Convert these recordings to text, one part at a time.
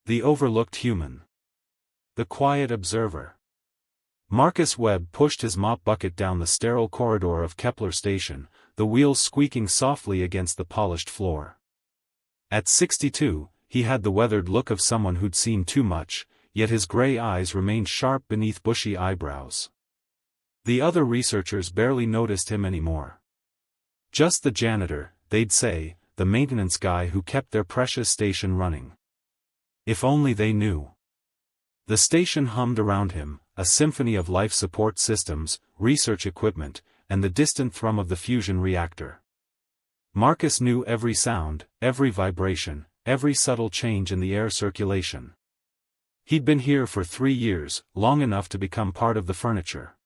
The overlooked human. The quiet observer. Marcus Webb pushed his mop bucket down the sterile corridor of Kepler Station, the wheels squeaking softly against the polished floor. At 62, he had the weathered look of someone who'd seen too much, yet his gray eyes remained sharp beneath bushy eyebrows. The other researchers barely noticed him anymore. Just the janitor, they'd say, the maintenance guy who kept their precious station running. If only they knew. The station hummed around him, a symphony of life support systems, research equipment, and the distant thrum of the fusion reactor. Marcus knew every sound, every vibration, every subtle change in the air circulation. He'd been here for 3 years, long enough to become part of the furniture.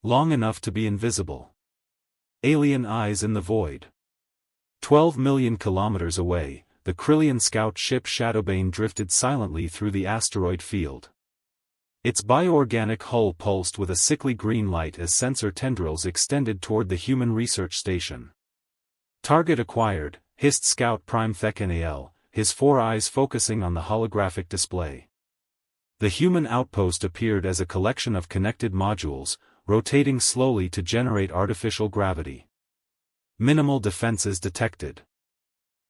Long enough to be invisible. Alien eyes in the void. 12 million kilometers away, the Krillian scout ship Shadowbane drifted silently through the asteroid field. Its bioorganic hull pulsed with a sickly green light as sensor tendrils extended toward the human research station. Target acquired, hissed Scout Prime Thekanael, his 4 eyes focusing on the holographic display. The human outpost appeared as a collection of connected modules, rotating slowly to generate artificial gravity. Minimal defenses detected.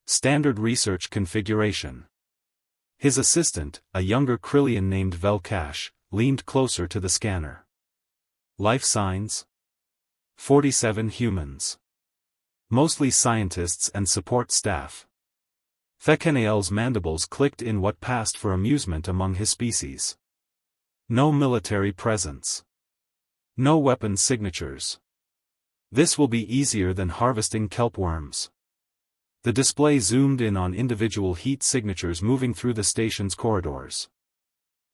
Standard research configuration. His assistant, a younger Krillian named Velkash, leaned closer to the scanner. Life signs? 47 humans. Mostly scientists and support staff. Thekanael's mandibles clicked in what passed for amusement among his species. No military presence. No weapon signatures. This will be easier than harvesting kelp worms. The display zoomed in on individual heat signatures moving through the station's corridors.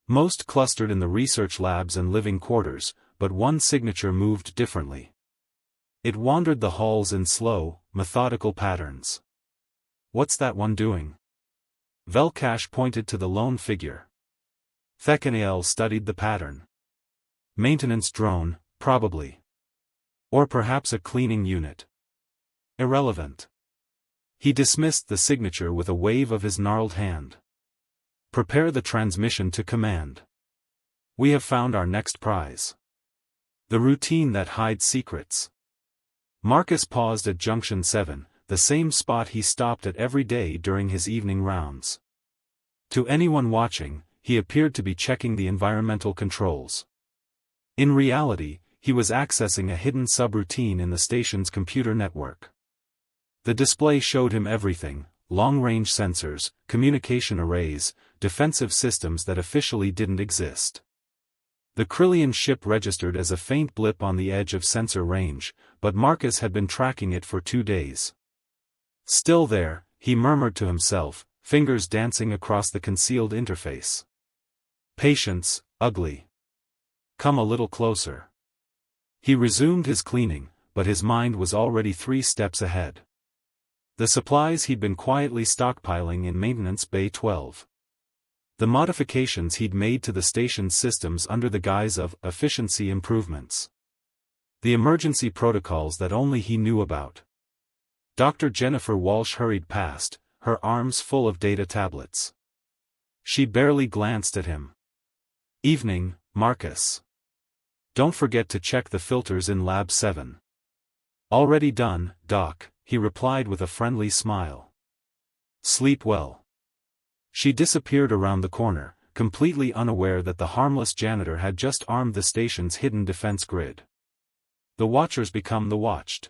Most clustered in the research labs and living quarters, but one signature moved differently. It wandered the halls in slow, methodical patterns. What's that one doing? Velkash pointed to the lone figure. Thekanael studied the pattern. Maintenance drone, probably. Or perhaps a cleaning unit. Irrelevant. He dismissed the signature with a wave of his gnarled hand. Prepare the transmission to command. We have found our next prize. The routine that hides secrets. Marcus paused at Junction 7, the same spot he stopped at every day during his evening rounds. To anyone watching, he appeared to be checking the environmental controls. In reality, he was accessing a hidden subroutine in the station's computer network. The display showed him everything: long-range sensors, communication arrays, defensive systems that officially didn't exist. The Krillian ship registered as a faint blip on the edge of sensor range, but Marcus had been tracking it for 2 days. Still there, he murmured to himself, fingers dancing across the concealed interface. Patience, ugly. Come a little closer. He resumed his cleaning, but his mind was already 3 steps ahead. The supplies he'd been quietly stockpiling in Maintenance Bay 12. The modifications he'd made to the station's systems under the guise of efficiency improvements. The emergency protocols that only he knew about. Dr. Jennifer Walsh hurried past, her arms full of data tablets. She barely glanced at him. Evening, Marcus. Don't forget to check the filters in Lab 7. Already done, Doc, he replied with a friendly smile. Sleep well. She disappeared around the corner, completely unaware that the harmless janitor had just armed the station's hidden defense grid. The watchers become the watched.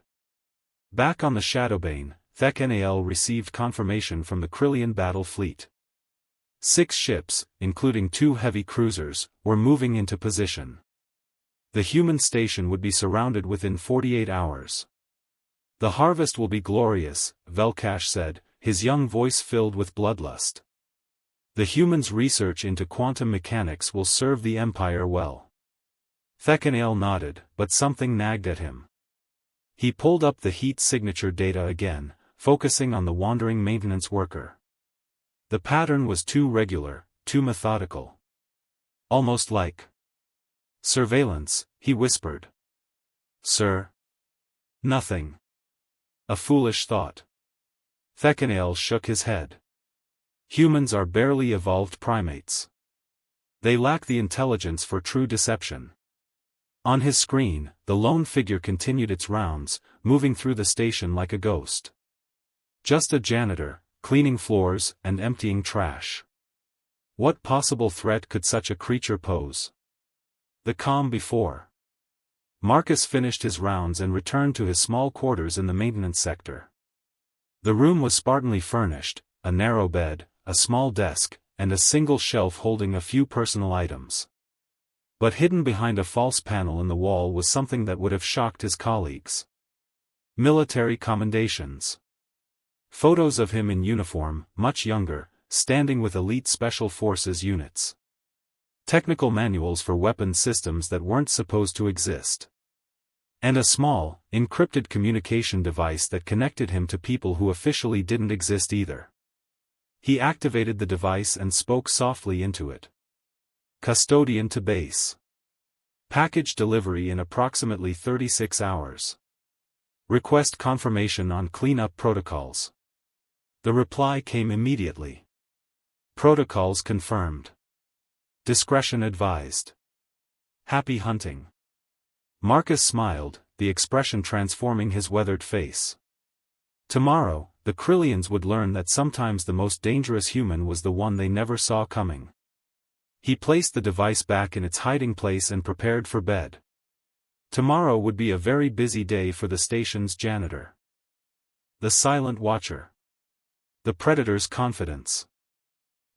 Back on the Shadowbane, Thekanael received confirmation from the Krillian battle fleet. 6 ships, including 2 heavy cruisers, were moving into position. The human station would be surrounded within 48 hours. The harvest will be glorious, Velkash said, his young voice filled with bloodlust. The humans' research into quantum mechanics will serve the Empire well. Thekanael nodded, but something nagged at him. He pulled up the heat signature data again, focusing on the wandering maintenance worker. The pattern was too regular, too methodical. Almost like surveillance, he whispered. Sir? Nothing. A foolish thought. Thekanael shook his head. Humans are barely evolved primates. They lack the intelligence for true deception. On his screen, the lone figure continued its rounds, moving through the station like a ghost. Just a janitor, cleaning floors and emptying trash. What possible threat could such a creature pose? The calm before. Marcus finished his rounds and returned to his small quarters in the maintenance sector. The room was spartanly furnished, a narrow bed, a small desk, and a single shelf holding a few personal items. But hidden behind a false panel in the wall was something that would have shocked his colleagues. Military commendations. Photos of him in uniform, much younger, standing with elite special forces units. Technical manuals for weapon systems that weren't supposed to exist. And a small, encrypted communication device that connected him to people who officially didn't exist either. He activated the device and spoke softly into it. Custodian to base. Package delivery in approximately 36 hours. Request confirmation on cleanup protocols. The reply came immediately. Protocols confirmed. Discretion advised. Happy hunting. Marcus smiled, the expression transforming his weathered face. Tomorrow, the Krillians would learn that sometimes the most dangerous human was the one they never saw coming. He placed the device back in its hiding place and prepared for bed. Tomorrow would be a very busy day for the station's janitor. The Silent Watcher. The Predator's confidence.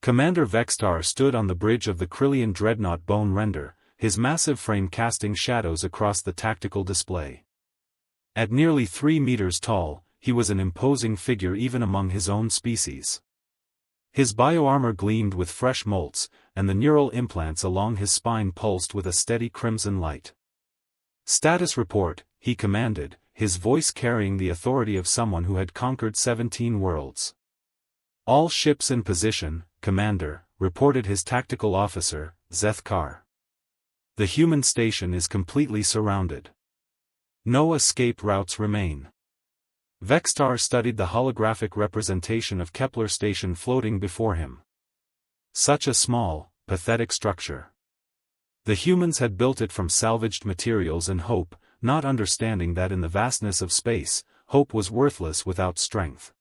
Commander Vextar stood on the bridge of the Krillian dreadnought Bone Render, his massive frame casting shadows across the tactical display. At nearly 3 meters tall, he was an imposing figure even among his own species. His bioarmor gleamed with fresh molts, and the neural implants along his spine pulsed with a steady crimson light. Status report, he commanded, his voice carrying the authority of someone who had conquered 17 worlds. All ships in position, Commander, reported his tactical officer, Zethkar. The human station is completely surrounded. No escape routes remain. Vextar studied the holographic representation of Kepler station floating before him. Such a small, pathetic structure. The humans had built it from salvaged materials and hope, not understanding that in the vastness of space, hope was worthless without strength.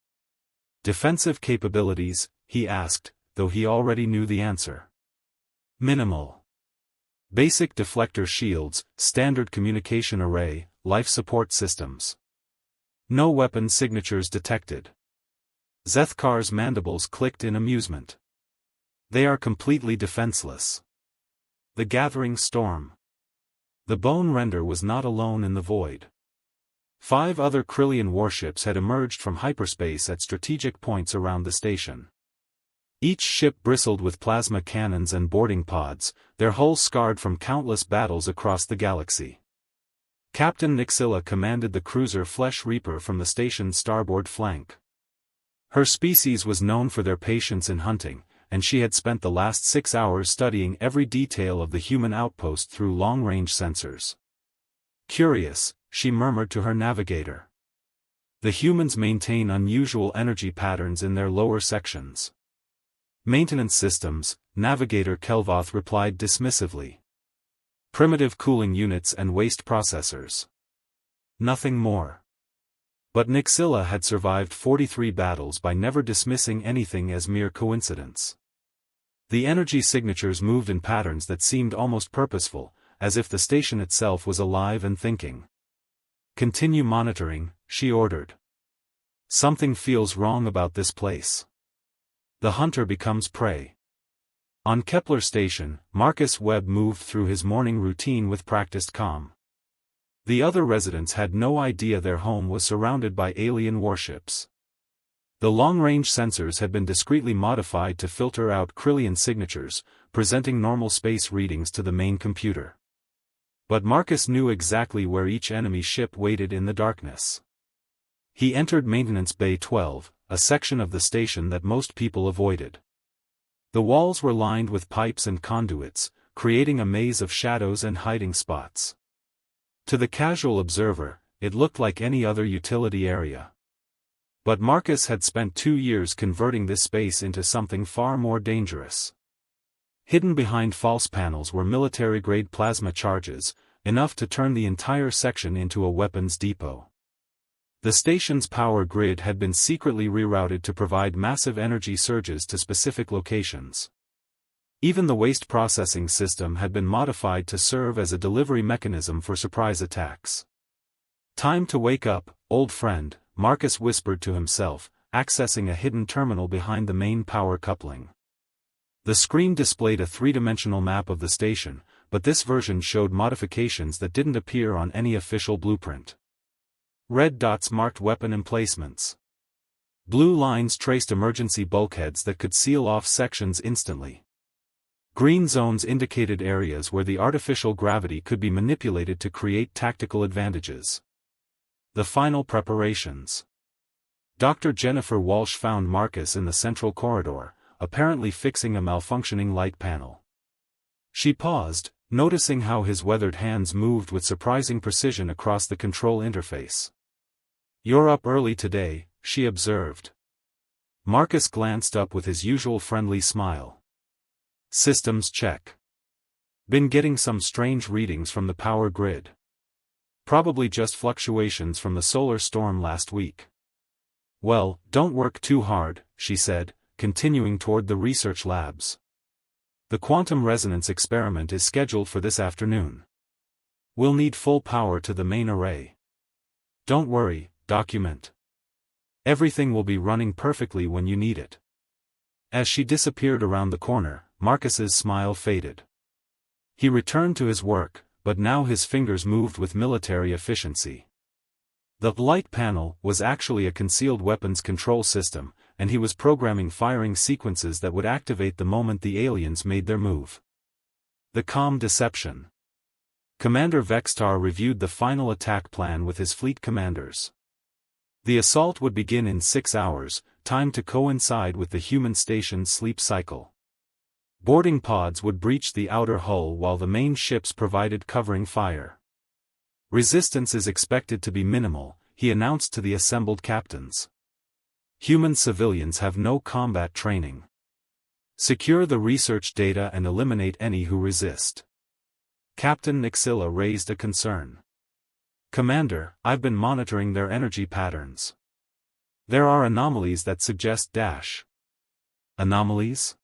Defensive capabilities, he asked, though he already knew the answer. Minimal. Basic deflector shields, standard communication array, life support systems. No weapon signatures detected. Zethkar's mandibles clicked in amusement. They are completely defenseless. The gathering storm. The Bone Render was not alone in the void. 5 other Krillian warships had emerged from hyperspace at strategic points around the station. Each ship bristled with plasma cannons and boarding pods, their hulls scarred from countless battles across the galaxy. Captain Nixilla commanded the cruiser Flesh Reaper from the station's starboard flank. Her species was known for their patience in hunting, and she had spent the last 6 hours studying every detail of the human outpost through long-range sensors. Curious, she murmured to her navigator. The humans maintain unusual energy patterns in their lower sections. Maintenance systems, Navigator Kelvoth replied dismissively. Primitive cooling units and waste processors. Nothing more. But Nixilla had survived 43 battles by never dismissing anything as mere coincidence. The energy signatures moved in patterns that seemed almost purposeful, as if the station itself was alive and thinking. Continue monitoring, she ordered. Something feels wrong about this place. The hunter becomes prey. On Kepler station, Marcus Webb moved through his morning routine with practiced calm. The other residents had no idea their home was surrounded by alien warships. The long-range sensors had been discreetly modified to filter out Krillian signatures, presenting normal space readings to the main computer. But Marcus knew exactly where each enemy ship waited in the darkness. He entered Maintenance Bay 12, a section of the station that most people avoided. The walls were lined with pipes and conduits, creating a maze of shadows and hiding spots. To the casual observer, it looked like any other utility area. But Marcus had spent 2 years converting this space into something far more dangerous. Hidden behind false panels were military-grade plasma charges, enough to turn the entire section into a weapons depot. The station's power grid had been secretly rerouted to provide massive energy surges to specific locations. Even the waste processing system had been modified to serve as a delivery mechanism for surprise attacks. "Time to wake up, old friend," Marcus whispered to himself, accessing a hidden terminal behind the main power coupling. The screen displayed a three-dimensional map of the station, but this version showed modifications that didn't appear on any official blueprint. Red dots marked weapon emplacements. Blue lines traced emergency bulkheads that could seal off sections instantly. Green zones indicated areas where the artificial gravity could be manipulated to create tactical advantages. The final preparations. Dr. Jennifer Walsh found Marcus in the central corridor, apparently fixing a malfunctioning light panel. She paused, noticing how his weathered hands moved with surprising precision across the control interface. "You're up early today," she observed. Marcus glanced up with his usual friendly smile. "Systems check. Been getting some strange readings from the power grid. Probably just fluctuations from the solar storm last week." "Well, don't work too hard," she said, continuing toward the research labs. "The quantum resonance experiment is scheduled for this afternoon. We'll need full power to the main array. Don't worry, document. Everything will be running perfectly when you need it." As she disappeared around the corner, Marcus's smile faded. He returned to his work, but now his fingers moved with military efficiency. The light panel was actually a concealed weapons control system, and he was programming firing sequences that would activate the moment the aliens made their move. The calm deception. Commander Vextar reviewed the final attack plan with his fleet commanders. The assault would begin in 6 hours, timed to coincide with the human station's sleep cycle. Boarding pods would breach the outer hull while the main ships provided covering fire. "Resistance is expected to be minimal," he announced to the assembled captains. "Human civilians have no combat training. Secure the research data and eliminate any who resist." Captain Nixilla raised a concern. "Commander, I've been monitoring their energy patterns. There are anomalies that suggest dash." "Anomalies?"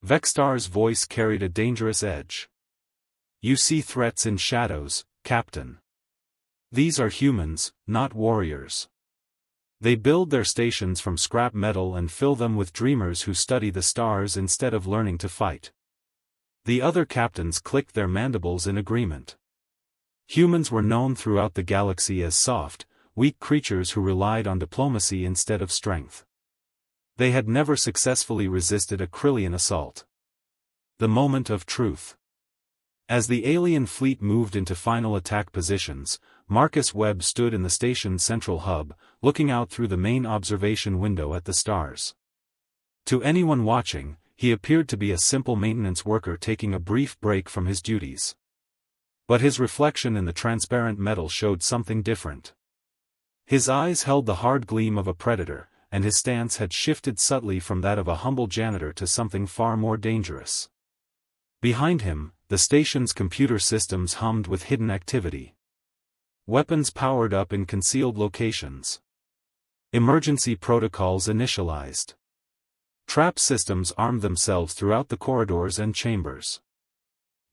Vextar's voice carried a dangerous edge. "You see threats in shadows, Captain. These are humans, not warriors. They build their stations from scrap metal and fill them with dreamers who study the stars instead of learning to fight." The other captains clicked their mandibles in agreement. Humans were known throughout the galaxy as soft, weak creatures who relied on diplomacy instead of strength. They had never successfully resisted a Krillian assault. The moment of truth. As the alien fleet moved into final attack positions, Marcus Webb stood in the station's central hub, looking out through the main observation window at the stars. To anyone watching, he appeared to be a simple maintenance worker taking a brief break from his duties. But his reflection in the transparent metal showed something different. His eyes held the hard gleam of a predator, and his stance had shifted subtly from that of a humble janitor to something far more dangerous. Behind him, the station's computer systems hummed with hidden activity. Weapons powered up in concealed locations. Emergency protocols initialized. Trap systems armed themselves throughout the corridors and chambers.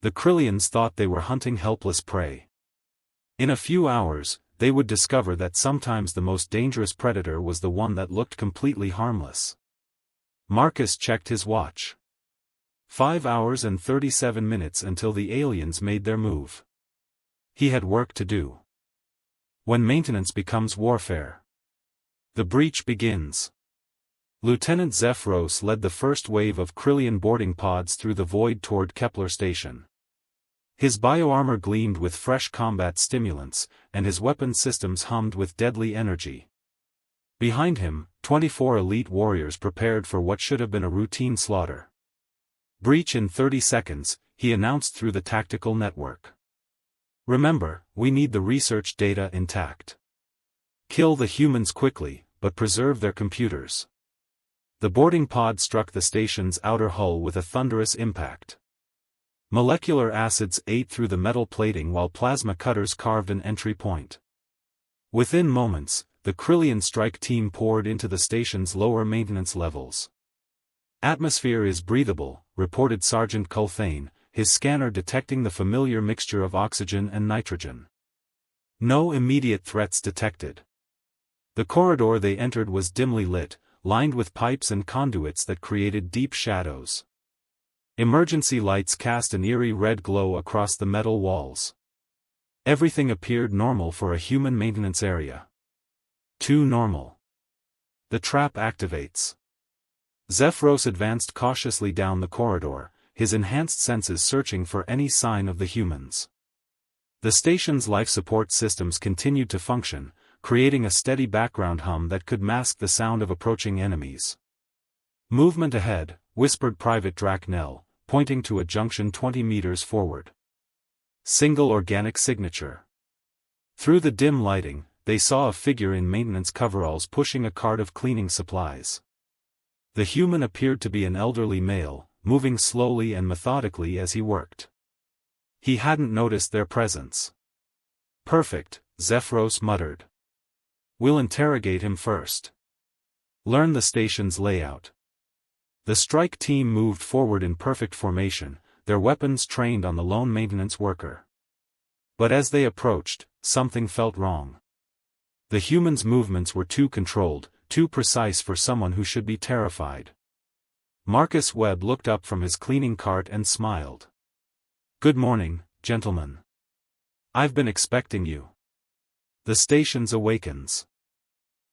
The Krillians thought they were hunting helpless prey. In a few hours, they would discover that sometimes the most dangerous predator was the one that looked completely harmless. Marcus checked his watch. 5 hours and 37 minutes until the aliens made their move. He had work to do. When maintenance becomes warfare. The breach begins. Lieutenant Zephyros led the first wave of Krillian boarding pods through the void toward Kepler Station. His bioarmor gleamed with fresh combat stimulants, and his weapon systems hummed with deadly energy. Behind him, 24 elite warriors prepared for what should have been a routine slaughter. "Breach in 30 seconds, he announced through the tactical network. "Remember, we need the research data intact. Kill the humans quickly, but preserve their computers. The boarding pod struck the station's outer hull with a thunderous impact. Molecular acids ate through the metal plating while plasma cutters carved an entry point. Within moments, the Krillian strike team poured into the station's lower maintenance levels. "Atmosphere is breathable," reported Sergeant Culthane, his scanner detecting the familiar mixture of oxygen and nitrogen. No immediate threats detected. The corridor they entered was dimly lit, lined with pipes and conduits that created deep shadows. Emergency lights cast an eerie red glow across the metal walls. Everything appeared normal for a human maintenance area. Too normal. The trap activates. Zephyros advanced cautiously down the corridor, his enhanced senses searching for any sign of the humans. The station's life support systems continued to function, creating a steady background hum that could mask the sound of approaching enemies. "Movement ahead," whispered Private Draknell, pointing to a junction 20 meters forward. Single organic signature. Through the dim lighting, they saw a figure in maintenance coveralls pushing a cart of cleaning supplies. The human appeared to be an elderly male, moving slowly and methodically as he worked. He hadn't noticed their presence. "Perfect," Zephyros muttered. "We'll interrogate him first. Learn the station's layout." The strike team moved forward in perfect formation, their weapons trained on the lone maintenance worker. But as they approached, something felt wrong. The human's movements were too controlled, too precise for someone who should be terrified. Marcus Webb looked up from his cleaning cart and smiled. "Good morning, gentlemen. I've been expecting you. The station's awakens."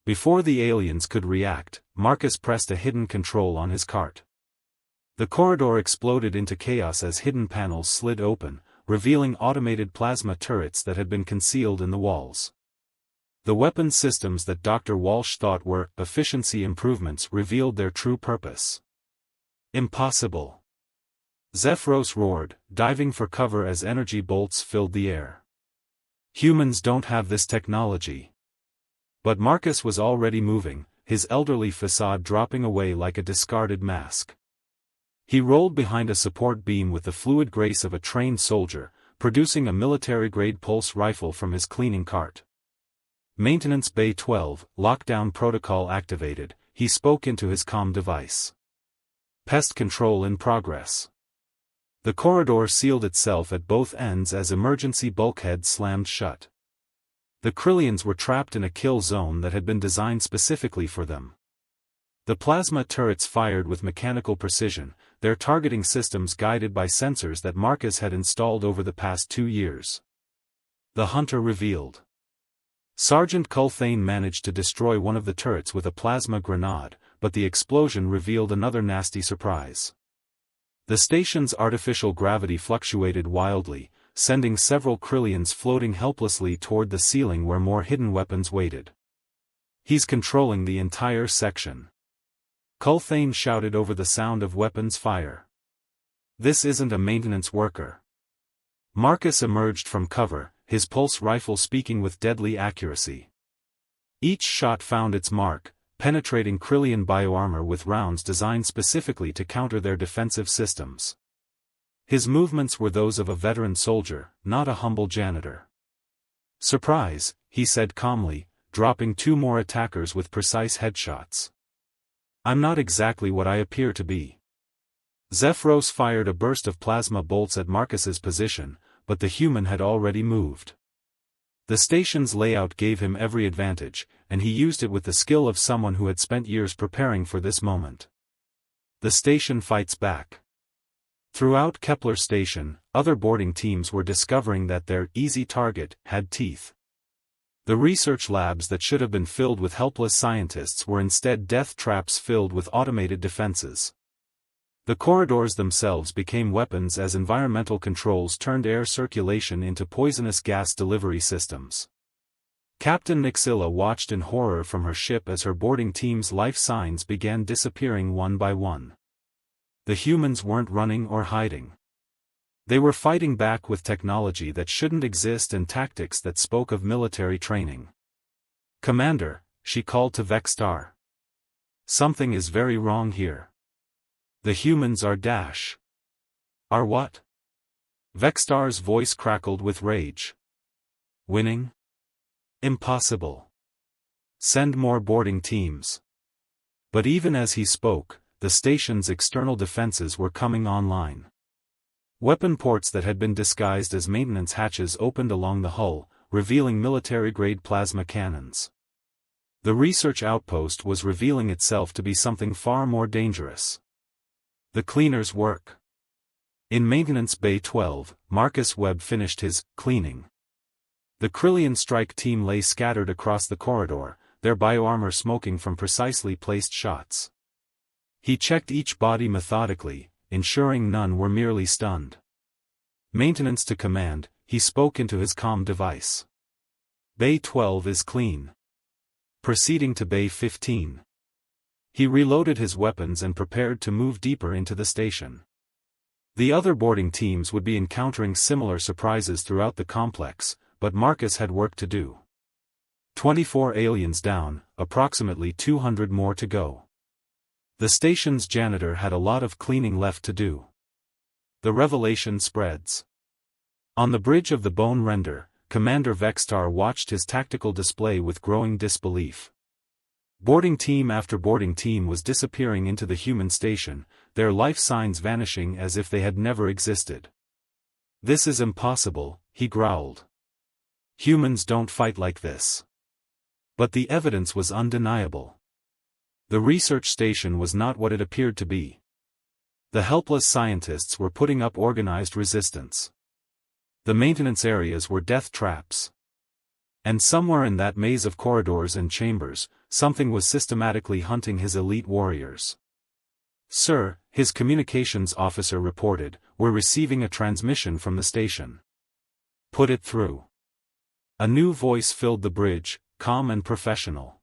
Before the aliens could react, Marcus pressed a hidden control on his cart. The corridor exploded into chaos as hidden panels slid open, revealing automated plasma turrets that had been concealed in the walls. The weapon systems that Dr. Walsh thought were efficiency improvements revealed their true purpose. "Impossible!" Zephyros roared, diving for cover as energy bolts filled the air. "Humans don't have this technology." But Marcus was already moving, his elderly facade dropping away like a discarded mask. He rolled behind a support beam with the fluid grace of a trained soldier, producing a military-grade pulse rifle from his cleaning cart. "Maintenance Bay 12, lockdown protocol activated," he spoke into his comm device. "Pest control in progress." The corridor sealed itself at both ends as emergency bulkheads slammed shut. The Krillians were trapped in a kill zone that had been designed specifically for them. The plasma turrets fired with mechanical precision, their targeting systems guided by sensors that Marcus had installed over the past 2 years. The hunter revealed. Sergeant Culthane managed to destroy one of the turrets with a plasma grenade, but the explosion revealed another nasty surprise. The station's artificial gravity fluctuated wildly, sending several Krillians floating helplessly toward the ceiling where more hidden weapons waited. "He's controlling the entire section," Culthane shouted over the sound of weapons fire. "This isn't a maintenance worker." Marcus emerged from cover, his pulse rifle speaking with deadly accuracy. Each shot found its mark, penetrating Krillian bioarmor with rounds designed specifically to counter their defensive systems. His movements were those of a veteran soldier, not a humble janitor. "Surprise," he said calmly, dropping 2 more attackers with precise headshots. "I'm not exactly what I appear to be." Zephyros fired a burst of plasma bolts at Marcus's position, but the human had already moved. The station's layout gave him every advantage, and he used it with the skill of someone who had spent years preparing for this moment. The station fights back. Throughout Kepler Station, other boarding teams were discovering that their easy target had teeth. The research labs that should have been filled with helpless scientists were instead death traps filled with automated defenses. The corridors themselves became weapons as environmental controls turned air circulation into poisonous gas delivery systems. Captain Nixilla watched in horror from her ship as her boarding team's life signs began disappearing one by one. The humans weren't running or hiding. They were fighting back with technology that shouldn't exist and tactics that spoke of military training. "Commander," she called to Vexstar. Something is very wrong here. The humans are dash. Are what? Vexstar's voice crackled with rage. Winning? Impossible. Send more boarding teams. But even as he spoke, the station's external defenses were coming online. Weapon ports that had been disguised as maintenance hatches opened along the hull, revealing military-grade plasma cannons. The research outpost was revealing itself to be something far more dangerous. The cleaner's work. In Maintenance Bay 12, Marcus Webb finished his cleaning. The Krillian strike team lay scattered across the corridor, their bioarmor smoking from precisely placed shots. He checked each body methodically, ensuring none were merely stunned. Maintenance to command, he spoke into his comm device. Bay 12 is clean. Proceeding to Bay 15. He reloaded his weapons and prepared to move deeper into the station. The other boarding teams would be encountering similar surprises throughout the complex, but Marcus had work to do. 24 aliens down, approximately 200 more to go. The station's janitor had a lot of cleaning left to do. The revelation spreads. On the bridge of the Bone Render, Commander Vexstar watched his tactical display with growing disbelief. Boarding team after boarding team was disappearing into the human station, their life signs vanishing as if they had never existed. This is impossible, he growled. Humans don't fight like this. But the evidence was undeniable. The research station was not what it appeared to be. The helpless scientists were putting up organized resistance. The maintenance areas were death traps. And somewhere in that maze of corridors and chambers, something was systematically hunting his elite warriors. Sir, his communications officer reported, we're receiving a transmission from the station. Put it through. A new voice filled the bridge, calm and professional.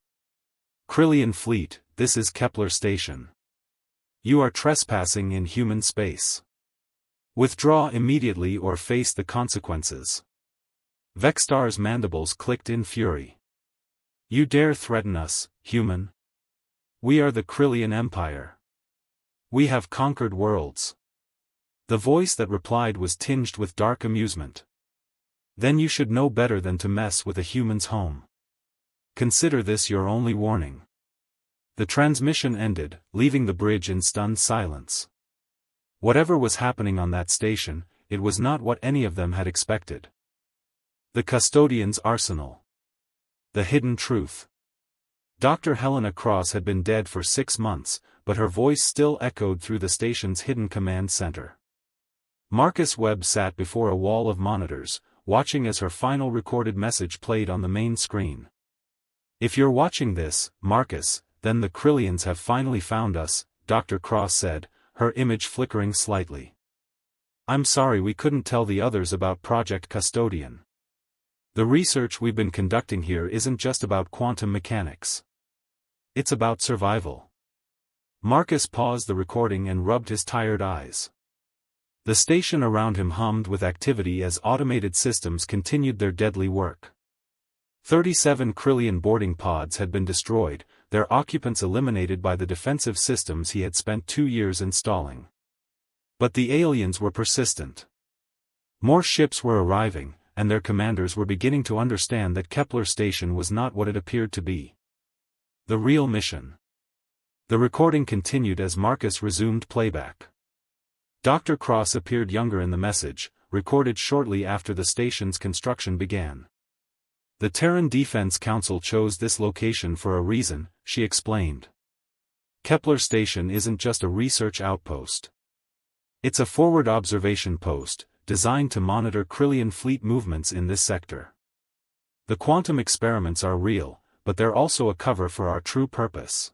Krillian fleet, this is Kepler Station. You are trespassing in human space. Withdraw immediately or face the consequences. Vexstar's mandibles clicked in fury. You dare threaten us, human? We are the Krillian Empire. We have conquered worlds. The voice that replied was tinged with dark amusement. Then you should know better than to mess with a human's home. Consider this your only warning. The transmission ended, leaving the bridge in stunned silence. Whatever was happening on that station, it was not what any of them had expected. The custodian's arsenal. The hidden truth. Dr. Helena Cross had been dead for 6 months, but her voice still echoed through the station's hidden command center. Marcus Webb sat before a wall of monitors, watching as her final recorded message played on the main screen. If you're watching this, Marcus, then the Krillians have finally found us, Dr. Cross said, her image flickering slightly. I'm sorry we couldn't tell the others about Project Custodian. The research we've been conducting here isn't just about quantum mechanics. It's about survival. Marcus paused the recording and rubbed his tired eyes. The station around him hummed with activity as automated systems continued their deadly work. 37 Krillian boarding pods had been destroyed, their occupants eliminated by the defensive systems he had spent 2 years installing. But the aliens were persistent. More ships were arriving, and their commanders were beginning to understand that Kepler Station was not what it appeared to be. The real mission. The recording continued as Marcus resumed playback. Dr. Cross appeared younger in the message, recorded shortly after the station's construction began. The Terran Defense Council chose this location for a reason, she explained. Kepler Station isn't just a research outpost. It's a forward observation post, designed to monitor Krillian fleet movements in this sector. The quantum experiments are real, but they're also a cover for our true purpose.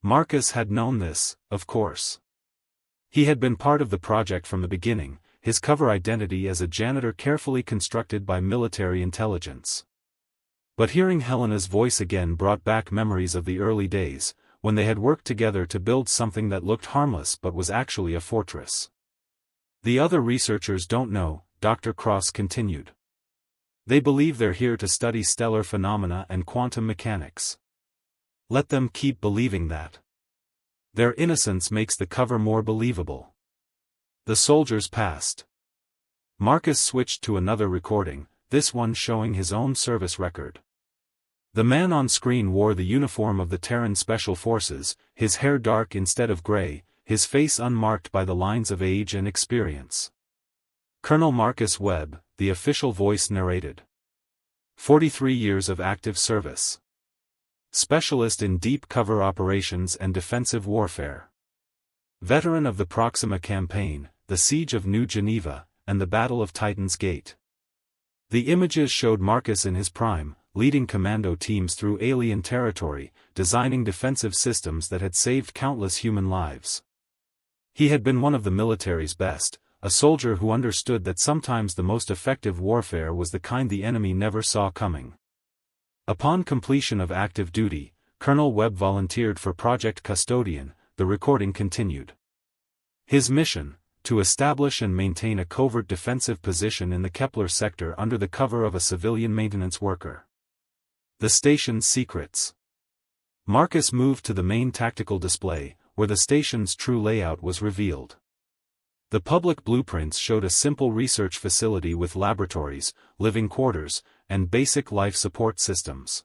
Marcus had known this, of course. He had been part of the project from the beginning, his cover identity as a janitor carefully constructed by military intelligence. But hearing Helena's voice again brought back memories of the early days, when they had worked together to build something that looked harmless but was actually a fortress. The other researchers don't know, Dr. Cross continued. They believe they're here to study stellar phenomena and quantum mechanics. Let them keep believing that. Their innocence makes the cover more believable. The soldiers passed. Marcus switched to another recording, this one showing his own service record. The man on screen wore the uniform of the Terran Special Forces, his hair dark instead of gray, his face unmarked by the lines of age and experience. Colonel Marcus Webb, the official voice narrated. 43 years of active service. Specialist in deep cover operations and defensive warfare. Veteran of the Proxima Campaign, the Siege of New Geneva, and the Battle of Titan's Gate. The images showed Marcus in his prime, leading commando teams through alien territory, designing defensive systems that had saved countless human lives. He had been one of the military's best, a soldier who understood that sometimes the most effective warfare was the kind the enemy never saw coming. Upon completion of active duty, Colonel Webb volunteered for Project Custodian, the recording continued. His mission, to establish and maintain a covert defensive position in the Kepler sector under the cover of a civilian maintenance worker. The station's secrets. Marcus moved to the main tactical display, where the station's true layout was revealed. The public blueprints showed a simple research facility with laboratories, living quarters, and basic life support systems.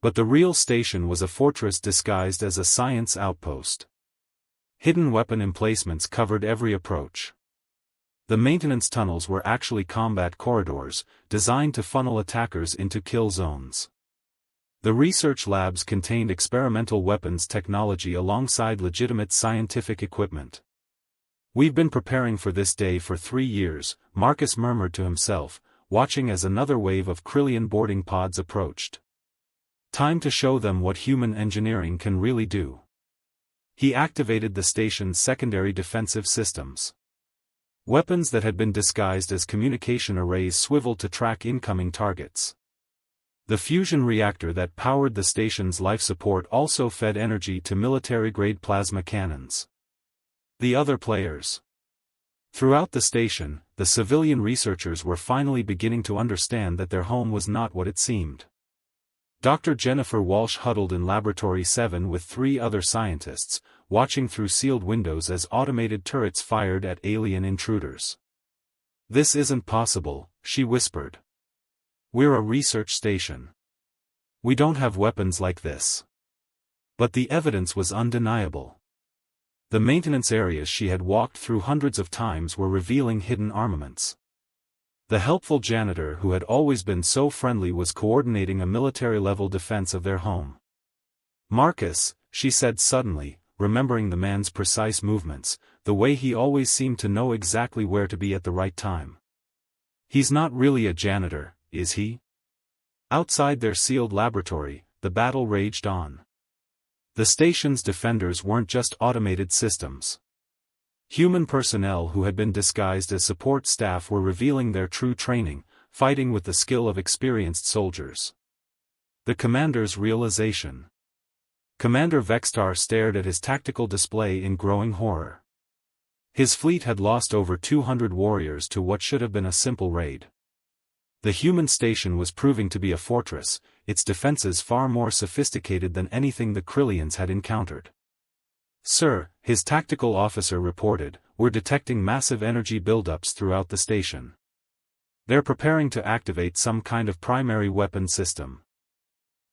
But the real station was a fortress disguised as a science outpost. Hidden weapon emplacements covered every approach. The maintenance tunnels were actually combat corridors, designed to funnel attackers into kill zones. The research labs contained experimental weapons technology alongside legitimate scientific equipment. "We've been preparing for this day for 3 years," Marcus murmured to himself, watching as another wave of Krillian boarding pods approached. Time to show them what human engineering can really do. He activated the station's secondary defensive systems. Weapons that had been disguised as communication arrays swiveled to track incoming targets. The fusion reactor that powered the station's life support also fed energy to military-grade plasma cannons. The other players. Throughout the station, the civilian researchers were finally beginning to understand that their home was not what it seemed. Dr. Jennifer Walsh huddled in Laboratory 7 with 3 other scientists, watching through sealed windows as automated turrets fired at alien intruders. "This isn't possible," she whispered. "We're a research station. We don't have weapons like this." But the evidence was undeniable. The maintenance areas she had walked through hundreds of times were revealing hidden armaments. The helpful janitor who had always been so friendly was coordinating a military-level defense of their home. "Marcus," she said suddenly, remembering the man's precise movements, the way he always seemed to know exactly where to be at the right time. "He's not really a janitor, is he?" Outside their sealed laboratory, the battle raged on. The station's defenders weren't just automated systems. Human personnel who had been disguised as support staff were revealing their true training, fighting with the skill of experienced soldiers. The commander's realization. Commander Vextar stared at his tactical display in growing horror. His fleet had lost over 200 warriors to what should have been a simple raid. The human station was proving to be a fortress, its defenses far more sophisticated than anything the Krillians had encountered. "Sir," his tactical officer reported, "we're detecting massive energy buildups throughout the station. They're preparing to activate some kind of primary weapon system."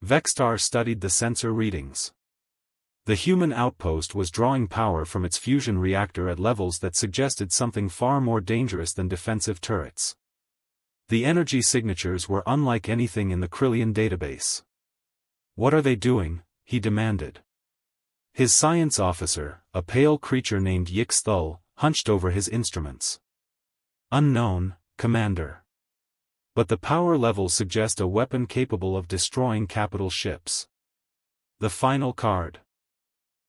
Vextar studied the sensor readings. The human outpost was drawing power from its fusion reactor at levels that suggested something far more dangerous than defensive turrets. The energy signatures were unlike anything in the Krillian database. "What are they doing?" he demanded. His science officer, a pale creature named Yix Thul, hunched over his instruments. "Unknown, Commander. But the power levels suggest a weapon capable of destroying capital ships." The final card.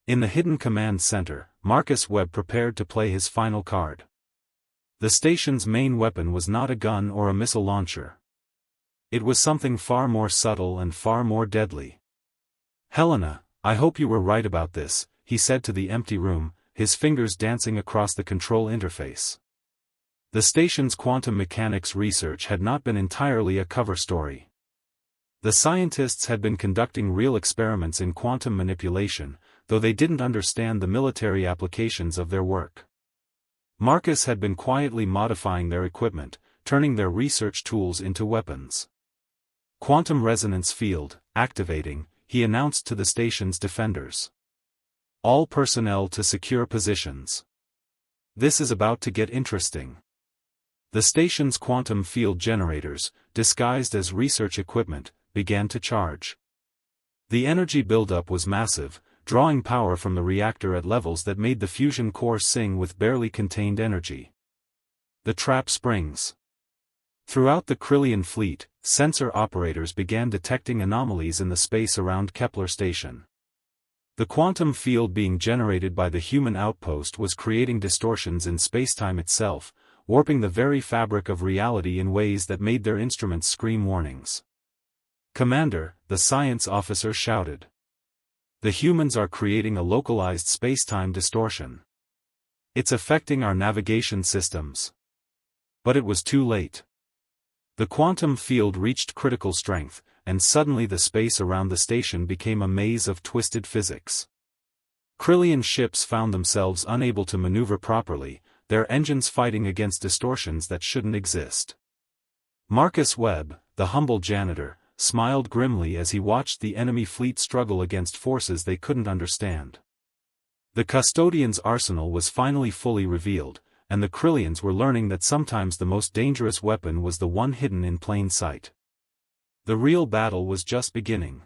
In the hidden command center, Marcus Webb prepared to play his final card. The station's main weapon was not a gun or a missile launcher. It was something far more subtle and far more deadly. "Helena, I hope you were right about this," he said to the empty room, his fingers dancing across the control interface. The station's quantum mechanics research had not been entirely a cover story. The scientists had been conducting real experiments in quantum manipulation, though they didn't understand the military applications of their work. Marcus had been quietly modifying their equipment, turning their research tools into weapons. Quantum resonance field, activating, he announced to the station's defenders. All personnel to secure positions. This is about to get interesting. The station's quantum field generators, disguised as research equipment, began to charge. The energy buildup was massive, drawing power from the reactor at levels that made the fusion core sing with barely contained energy. The trap springs. Throughout the Krillian fleet, sensor operators began detecting anomalies in the space around Kepler station. The quantum field being generated by the human outpost was creating distortions in spacetime itself, warping the very fabric of reality in ways that made their instruments scream warnings. "Commander," the science officer shouted. "The humans are creating a localized spacetime distortion. It's affecting our navigation systems." But it was too late. The quantum field reached critical strength, and suddenly the space around the station became a maze of twisted physics. Krillian ships found themselves unable to maneuver properly, their engines fighting against distortions that shouldn't exist. Marcus Webb, the humble janitor, smiled grimly as he watched the enemy fleet struggle against forces they couldn't understand. The Custodian's arsenal was finally fully revealed, and the Krillians were learning that sometimes the most dangerous weapon was the one hidden in plain sight. The real battle was just beginning.